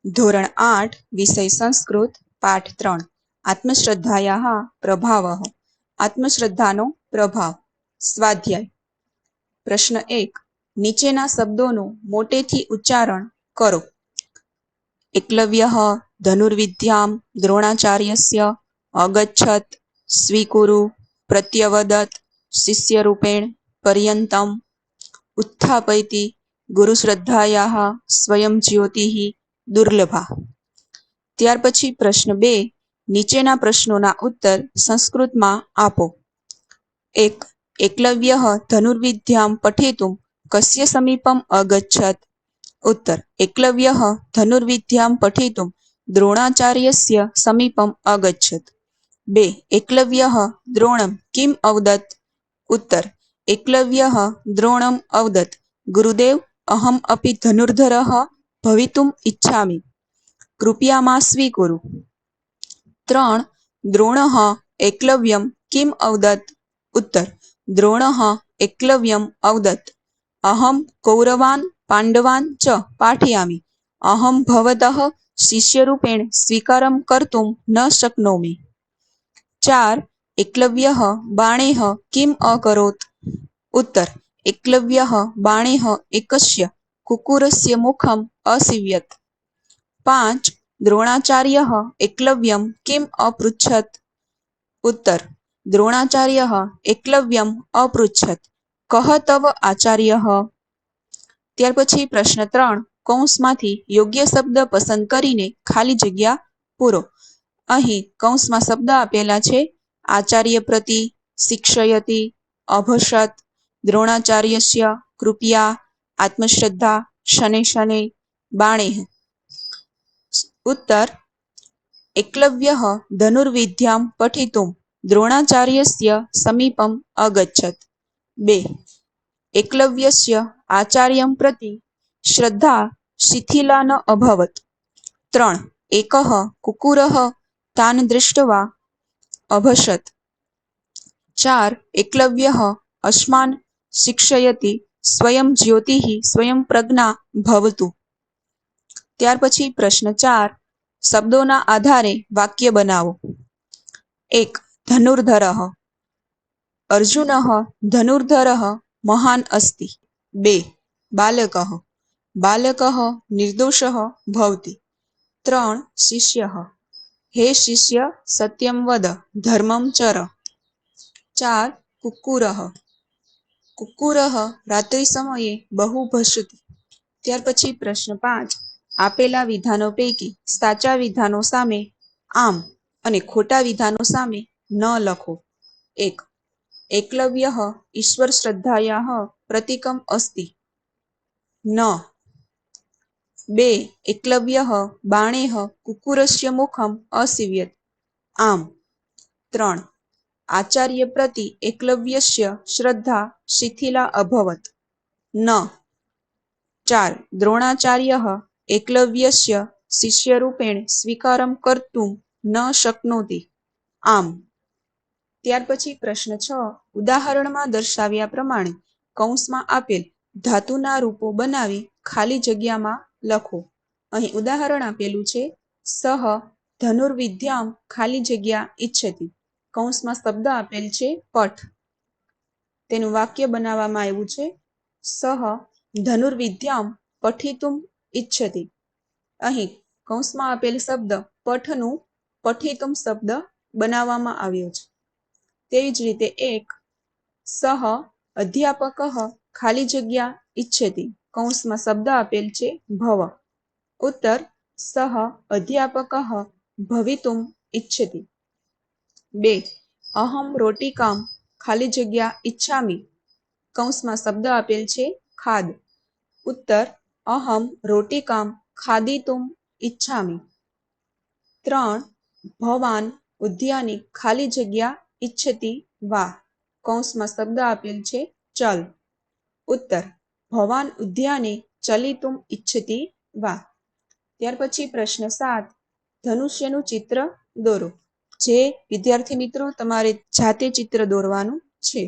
ધોરણ 8 વિષય સંસ્કૃત પાઠ 3 આત્મશ્રદ્ધાયાः પ્રભાવः આત્મશ્રદ્ધાનો પ્રભાવ સ્વાધ્યાય પ્રશ્ન 1 નીચેના શબ્દોનું મોટેથી ઉચ્ચારણ કરો. એકલવ્યઃ ધનુર્વિદ્યાં દ્રોણાચાર્યસ્ય અગચ્છત સ્વીકુરુ પ્રત્યવદત શિષ્યરૂપેણ પર્યન્તમ ઉત્થાપયતિ ગુરુશ્રદ્ધાયાः સ્વયં જ્યોતિઃ દુર્લભા. ત્યાર પછી પ્રશ્ન 2 નીચેના પ્રશ્નોના ઉત્તર સંસ્કૃતમાં આપો. 1. એકલવ્યઃ ધનુર્વિદ્યાં પઠિતું કસ્ય સમીપમ અગચ્છત? ઉત્તર. એકલવ્યઃ ધનુર્વિદ્યાં પઠિતું દ્રોણાચાર્યસ્ય સમીપમ અગચ્છત. 2. એકલવ્યઃ દ્રોણં કિમ અવદત્? ઉત્તર. એકલવ્યઃ દ્રોણં અવદત્ ગુરુદેવ અહમ અપि ધનુર્ધરઃ ભવિતુમ ઇચ્છામિ, કૃપયા મા સ્વીકુરુ. 3. દ્રોણઃ એકલવ્યં કિમ અવદત્? ઉત્તર. દ્રોણઃ એકલવ્યં અવદત્ અહમ કૌરવાન પાંડવાન ચ પાઠયામિ, અહમ ભવતઃ શિષ્યરૂપેણ સ્વીકારમ કર્તુમ ન શક્નોમિ. 4. એકલવ્યઃ બાણેઃ કિમ અકરોત? ઉત્તર. એકલવ્યઃ બાણેઃ એકસ્ય કુકુરસ્ય મુખમ અસીવ્યત. 5. દ્રોણાચાર્યઃ એકલવ્યં કિમ અપૃચ્છત? ઉત્તર. દ્રોણાચાર્યઃ એકલવ્યં અપૃચ્છત કઃ તવ આચાર્યઃ? ત્યાર પછી પ્રશ્ન 3 કૌંસમાંથી યોગ્ય શબ્દ પસંદ કરીને ખાલી જગ્યા પૂરો. અહીં કૌંસમાં શબ્દ આપેલા છે આચાર્ય પ્રતિ, શિક્ષયતિ, અભષત, દ્રોણાચાર્યસ્ય, કૃપયા, આત્મશ્રદ્ધા, શનૈ શનૈ, બાણેઃ. ઉત્તર. એકલવ્યઃ ધનુર્વિદ્યાં પઠિતું દ્રોણાચાર્યસ્ય સમીપમ અગચ્છત. 2. એકલવ્યસ્ય આચાર્યં પ્રતિ શ્રદ્ધા શિથિલા ન અભવત. 3. એકઃ કુકુરઃ તાન દૃષ્ટવા અભષત. 4. એકલવ્યઃ અસ્માન શિક્ષયતિ સ્વયં જ્યોતિઃ સ્વયં પ્રજ્ઞા ભવતુ. ત્યાર પછી પ્રશ્ન 4 શબ્દોના આધારે વાક્ય બનાવો. 1. ધનુર્ધરઃ અર્જુનઃ ધનુર્ધરઃ મહાન અસ્તિ. 2. બાલકઃ બાલકઃ નિર્દોષઃ ભવતિ. 3. શિષ્યઃ હે શિષ્ય સત્યં વદ ધર્મં ચર. 4. કુક્કુરઃ કુક્કુરઃ રાત્રિસમયે બહુ ભષતિ. ત્યાર પછી પ્રશ્ન 5 આપેલા વિધાનો પૈકી સાચા વિધાનો સામે આમ અને ખોટા વિધાનો સામે ન લખો. 1. એકલવ્યઃ ઈશ્વર શ્રદ્ધાયાઃ પ્રતીકમ અસ્તિ. ન. 2. એકલવ્યઃ બાણેઃ કુકુરસ્ય મુખમ અસીવ્યત. આમ. 3. આચાર્ય પ્રતિ એકલવ્યસ્ય શ્રદ્ધા શિથિલા અભવત. ન. 4. દ્રોણાચાર્યઃ એકલવ્યસ્ય શિષ્યરૂપેણ સ્વીકારમ કર્તુમ ન શક્નોતિ. આમ. ત્યાર પછી પ્રશ્ન 6 ઉદાહરણમાં દર્શાવ્યા પ્રમાણે કૌંસમાં આપેલ ધાતુના રૂપો બનાવી ખાલી જગ્યામાં લખો. અહીં ઉદાહરણ આપેલું છે સહ ધનુર્વિદ્યાં ખાલી જગ્યા ઇચ્છતિ. કૌંસમાં શબ્દ આપેલ છે પઠ. તેનું વાક્ય બનાવવામાં આવ્યું છે સહ ધનુર્વિદ્યાં પઠિતુમ ઇચ્છતિ. અહીં કૌંસમાં આપેલ શબ્દ પઠનું પઠિતુમ શબ્દ બનાવવામાં આવ્યો છે. તેવી જ રીતે 1 સહ અધ્યાપકઃ ખાલી જગ્યા ઇચ્છતિ. કૌંસમાં શબ્દ આપેલ છે ભવ. ઉત્તર. સહ અધ્યાપકઃ ભવિતુમ ઇચ્છતિ. 2. અહમ રોટિકામ ખાલી જગ્યા ઇચ્છામિ. કૌંસમાં શબ્દ આપેલ છે ખાદ. ઉત્તર. અહમ રોટિકામ ખાદિતુમ ઇચ્છામિ. 3. ભવાન ઉદ્યાને ખાલી જગ્યા ઇચ્છતિ વા. કૌંસમાં શબ્દ આપેલ છે ચલ. ઉત્તર. ભવાન ઉદ્યાને ચલિતુમ ઇચ્છતિ વા. ત્યાર પછી પ્રશ્ન 7 ધનુષ્યનું ચિત્ર દોરો. જે વિદ્યાર્થી મિત્રો તમારે જાતે ચિત્ર દોરવાનું છે.